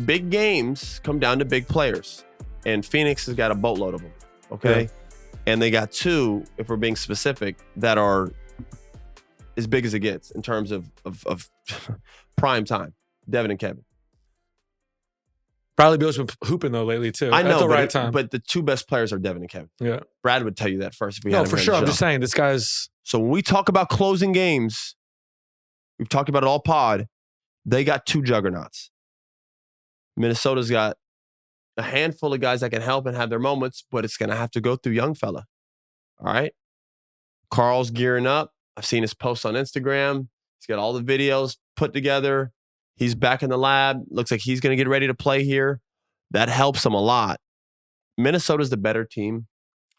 big games come down to big players. And Phoenix has got a boatload of them, okay? Yeah. And they got two, if we're being specific, that are as big as it gets in terms of prime time. Devin and Kevin. Bradley Beal's been hooping, though, lately, too. I know, at the right time. But the two best players are Devin and Kevin. Yeah. Brad would tell you that first if we had him. No, for sure. I'm just saying, this guy's... So when we talk about closing games, we've talked about it all pod, they got two juggernauts. Minnesota's got a handful of guys that can help and have their moments, but it's going to have to go through young fella. All right? Carl's gearing up. I've seen his posts on Instagram. He's got all the videos put together. He's back in the lab. Looks like he's going to get ready to play here. That helps him a lot. Minnesota's the better team.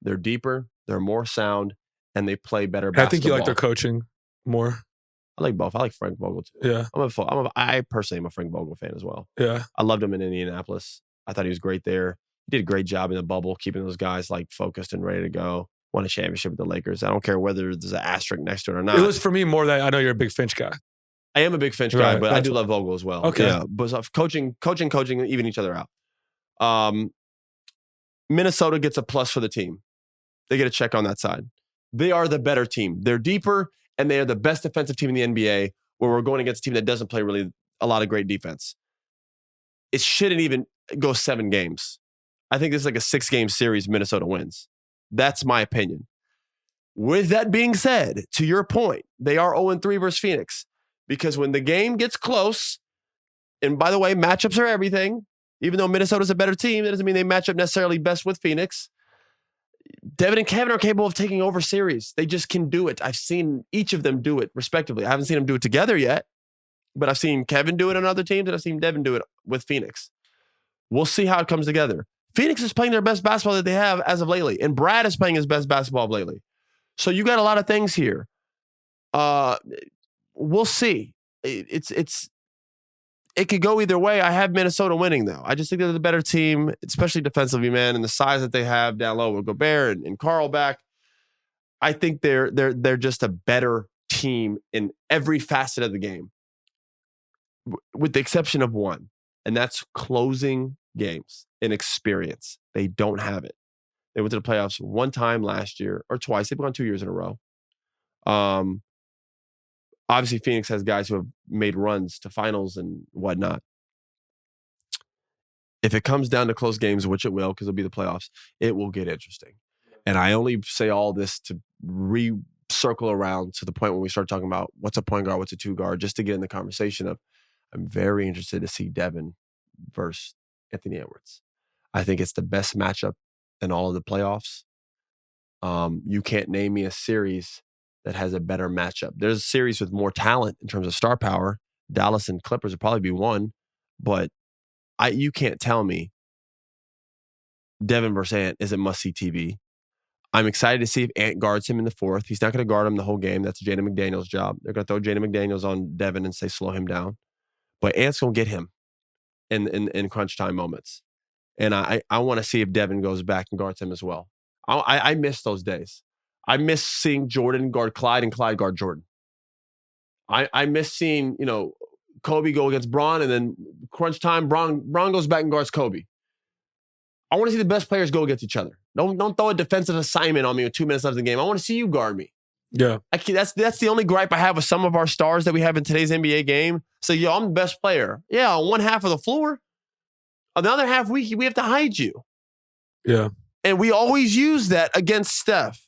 They're deeper. They're more sound. And they play better basketball. I think you like their coaching more. I like both. I like Frank Vogel too. Yeah. I personally am a Frank Vogel fan as well. Yeah. I loved him in Indianapolis. I thought he was great there. He did a great job in the bubble, keeping those guys like focused and ready to go. Won a championship with the Lakers. I don't care whether there's an asterisk next to it or not. It was for me more that I know you're a big Finch guy. I am a big Finch guy, but I do love Vogel as well. Okay. Yeah. But coaching, even each other out. Minnesota gets a plus for the team. They get a check on that side. They are the better team. They're deeper, and they are the best defensive team in the NBA, where we're going against a team that doesn't play really a lot of great defense. It shouldn't even go 7 games. I think this is like a 6-game series Minnesota wins. That's my opinion. With that being said, to your point, they are 0-3 versus Phoenix, because when the game gets close, and by the way, matchups are everything. Even though Minnesota's a better team, that doesn't mean they match up necessarily best with Phoenix. Devin and Kevin are capable of taking over series. They just can do it. I've seen each of them do it respectively. I haven't seen them do it together yet, but I've seen Kevin do it on other teams, and I've seen Devin do it with Phoenix. We'll see how it comes together. Phoenix is playing their best basketball that they have as of lately, and Brad is playing his best basketball of lately. So you got a lot of things here. We'll see. It could go either way. I have Minnesota winning, though. I just think they're the better team, especially defensively, man, and the size that they have down low with Gobert and Carl back. I think they're just a better team in every facet of the game, with the exception of one, and that's closing games and experience. They don't have it. They went to the playoffs one time last year, or twice. They've gone 2 years in a row. Obviously, Phoenix has guys who have made runs to finals and whatnot. If it comes down to close games, which it will, because it'll be the playoffs, it will get interesting. And I only say all this to recircle around to the point when we start talking about what's a point guard, what's a 2 guard, just to get in the conversation of, I'm very interested to see Devin versus Anthony Edwards. I think it's the best matchup in all of the playoffs. You can't name me a series that has a better matchup. There's a series with more talent in terms of star power. Dallas and Clippers would probably be one, but you can't tell me Devin versus Ant is a must-see TV. I'm excited to see if Ant guards him in the 4th. He's not going to guard him the whole game. That's Jaden McDaniels' job. They're going to throw Jaden McDaniels on Devin and say slow him down. But Ant's going to get him in crunch time moments. And I want to see if Devin goes back and guards him as well. I miss those days. I miss seeing Jordan guard Clyde and Clyde guard Jordan. I miss seeing, Kobe go against Bron, and then crunch time, Bron goes back and guards Kobe. I want to see the best players go against each other. Don't throw a defensive assignment on me with 2 minutes left in the game. I want to see you guard me. Yeah. That's the only gripe I have with some of our stars that we have in today's NBA game. So, I'm the best player. Yeah, on one half of the floor. On the other half, we have to hide you. Yeah. And we always use that against Steph.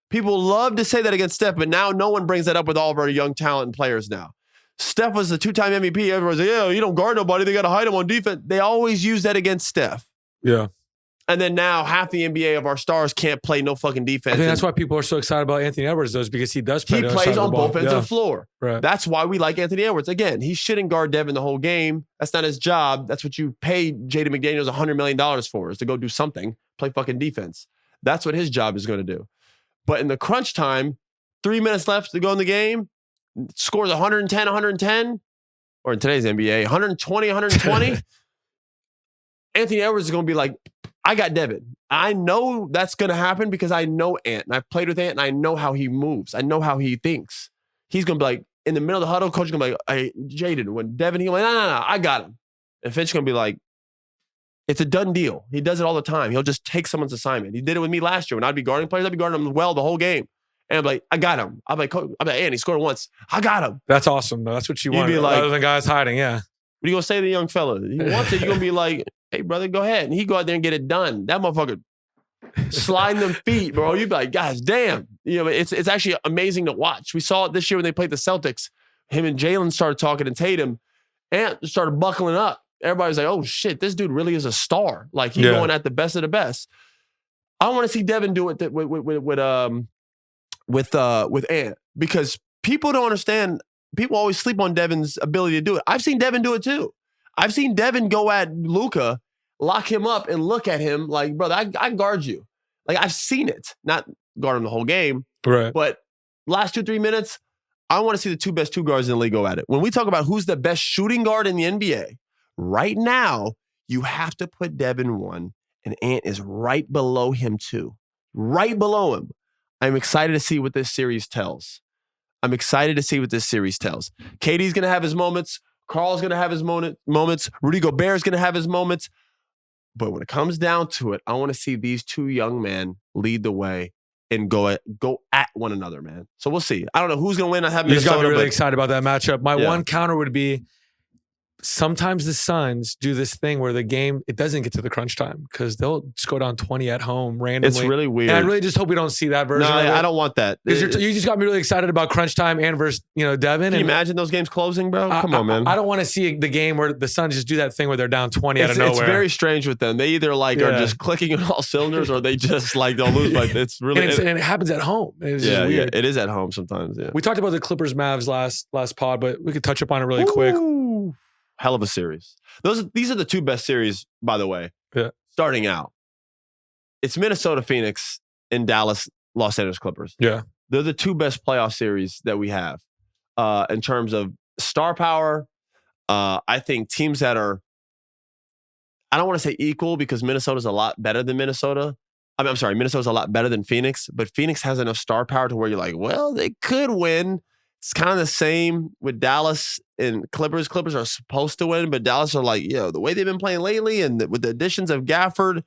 People love to say that against Steph, but now no one brings that up with all of our young talent and players now. Steph was the 2-time MVP. Everyone's like, yeah, you don't guard nobody. They got to hide him on defense. They always use that against Steph. Yeah. And then now half the NBA of our stars can't play no fucking defense. I think that's why people are so excited about Anthony Edwards, though, is because he does play. He plays on both ends of the floor. Right. That's why we like Anthony Edwards. Again, he shouldn't guard Devin the whole game. That's not his job. That's what you paid Jaden McDaniels $100 million for, is to go do something, play fucking defense. That's what his job is going to do. But in the crunch time, 3 minutes left to go in the game, scores 110, or in today's NBA, 120. Anthony Edwards is going to be like, I got Devin. I know that's going to happen because I know Ant, and I've played with Ant, and I know how he moves. I know how he thinks. He's going to be like, in the middle of the huddle, coach is going to be like, hey, Jaden, when Devin, he's like, no, I got him. And Finch going to be like, it's a done deal. He does it all the time. He'll just take someone's assignment. He did it with me last year. When I'd be guarding players, I'd be guarding them well the whole game. And I'm like, I got him. I'm like, and he scored once. I got him. That's awesome, though. That's what you want. Be like, rather than guys hiding, yeah. What are you going to say to the young fella? He wants it. You're going to be like, hey, brother, go ahead. And he go out there and get it done. That motherfucker sliding them feet, bro. You'd be like, guys, damn. It's actually amazing to watch. We saw it this year when they played the Celtics. Him and Jalen started talking, and Tatum and started buckling up. Everybody's like, oh, shit, this dude really is a star. Like, he's going at the best of the best. I want to see Devin do it with Ant, because people don't understand. People always sleep on Devin's ability to do it. I've seen Devin do it too. I've seen Devin go at Luka, lock him up, and look at him like, brother, I guard you. Like, I've seen it. Not guard him the whole game, right? But last 2-3 minutes, I want to see the two best two guards in the league go at it. When we talk about who's the best shooting guard in the NBA, right now, you have to put Devin 1, and Ant is right below him 2. Right below him. I'm excited to see what this series tells. KD's going to have his moments. Carl's going to have his moments. Rudy Gobert's going to have his moments. But when it comes down to it, I want to see these two young men lead the way and go at one another, man. So we'll see. I don't know who's going to win. I have Minnesota. You got me really excited about that matchup. My one counter would be, sometimes the Suns do this thing where the game, it doesn't get to the crunch time because they'll just go down 20 at home randomly. It's really weird. And I really just hope we don't see that version. No, I don't want that. Because you just got me really excited about crunch time and versus Devin. Can you imagine those games closing, bro? Come on, man. I don't want to see the game where the Suns just do that thing where they're down 20 out of nowhere. It's very strange with them. They either are just clicking on all cylinders, or they just they'll lose. Like, it's really and it happens at home. It's just weird. Yeah, it is at home sometimes. Yeah. We talked about the Clippers Mavs last pod, but we could touch upon it really quick. Hell of a series. These are the two best series, by the way. Yeah. Starting out, it's Minnesota, Phoenix, and Dallas, Los Angeles Clippers. Yeah. They're the two best playoff series that we have in terms of star power. I think teams that are, I don't want to say equal, because Minnesota's a lot better than Minnesota. I'm sorry, Minnesota's a lot better than Phoenix, but Phoenix has enough star power to where you're like, well, they could win. It's kind of the same with Dallas and Clippers. Clippers are supposed to win, but Dallas are like, the way they've been playing lately, and with the additions of Gafford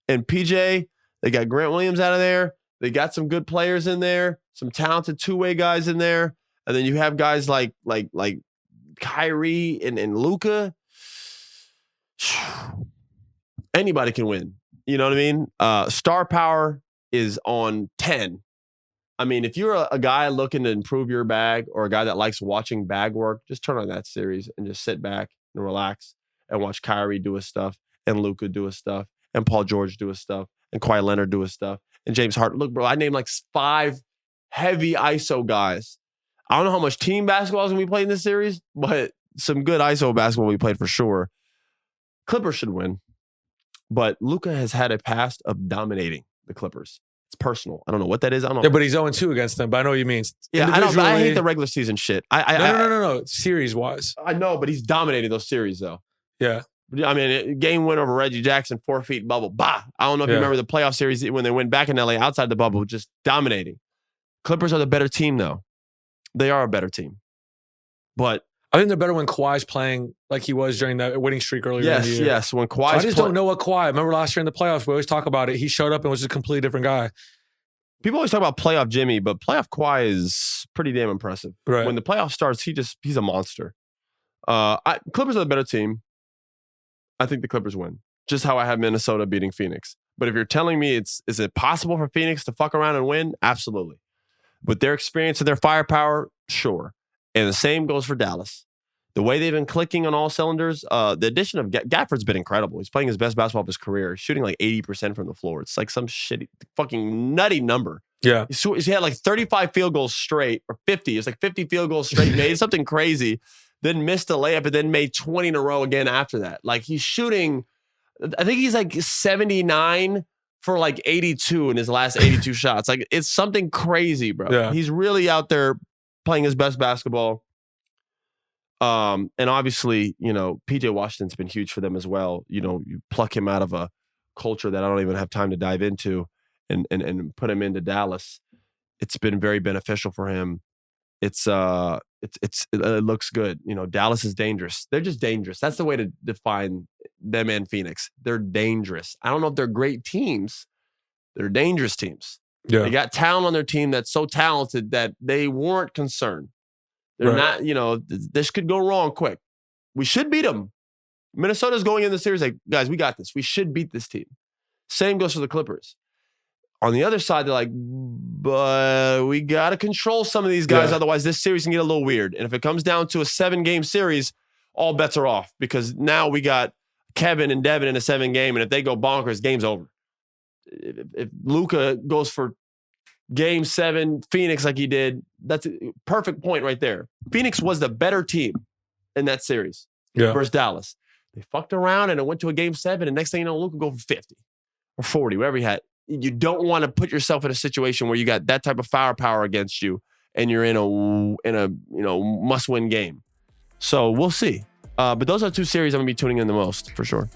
and PJ, they got Grant Williams out of there. They got some good players in there, some talented two-way guys in there. And then you have guys like Kyrie and Luka. Anybody can win. You know what I mean? Star power is on 10. I mean, if you're a guy looking to improve your bag, or a guy that likes watching bag work, just turn on that series and just sit back and relax and watch Kyrie do his stuff, and Luka do his stuff, and Paul George do his stuff, and Kawhi Leonard do his stuff, and James Harden. Look, bro, I named like 5 heavy ISO guys. I don't know how much team basketball is going to be played in this series, but some good ISO basketball we played for sure. Clippers should win, but Luka has had a past of dominating the Clippers. It's personal. I don't know what that is. I don't know. Yeah, but he's 0-2 against them. But I know what you mean. Yeah, I hate the regular season shit. No. Series wise, I know, but he's dominating those series though. Yeah. I mean, game win over Reggie Jackson, 4 feet bubble. Bah. I don't know if you remember the playoff series when they went back in LA outside the bubble, just dominating. Clippers are the better team though. They are a better team. But I think they're better when Kawhi's playing like he was during that winning streak earlier in the year. Yes. When Kawhi's I just don't know what Kawhi. Remember last year in the playoffs, we always talk about it. He showed up and was a completely different guy. People always talk about playoff Jimmy, but playoff Kawhi is pretty damn impressive. Right. When the playoff starts, he's a monster. Clippers are the better team. I think the Clippers win. Just how I have Minnesota beating Phoenix. But if you're telling me is it possible for Phoenix to fuck around and win? Absolutely. With their experience and their firepower, sure. And the same goes for Dallas. The way they've been clicking on all cylinders, the addition of Gafford's been incredible. He's playing his best basketball of his career, shooting like 80% from the floor. It's like some shitty, fucking nutty number. Yeah. He had like 35 field goals straight, or 50. It's like 50 field goals straight, made something crazy, then missed a layup, and then made 20 in a row again after that. Like, he's shooting, I think he's like 79 for like 82 in his last 82 shots. Like, it's something crazy, bro. Yeah. He's really out there playing his best basketball. And obviously, PJ Washington's been huge for them as well. You pluck him out of a culture that I don't even have time to dive into and put him into Dallas. It's been very beneficial for him. it looks good. You know, Dallas is dangerous. They're just dangerous. That's the way to define them and Phoenix. They're dangerous. I don't know if they're great teams. They're dangerous teams. Yeah. They got talent on their team that's so talented that they weren't concerned. They're not, you know, this could go wrong quick. We should beat them. Minnesota's going in the series like, guys, we got this. We should beat this team. Same goes for the Clippers. On the other side, they're like, but we got to control some of these guys. Otherwise, this series can get a little weird. And if it comes down to a 7-game series, all bets are off because now we got Kevin and Devin in a 7-game. And if they go bonkers, game's over. If Luka goes for Game 7, Phoenix like he did, that's a perfect point right there. Phoenix was the better team in that series versus Dallas. They fucked around and it went to a Game 7, and next thing you know, Luka go for 50 or 40, whatever he had. You don't want to put yourself in a situation where you got that type of firepower against you and you're in a must-win game. So we'll see. But those are 2 series I'm going to be tuning in the most for sure.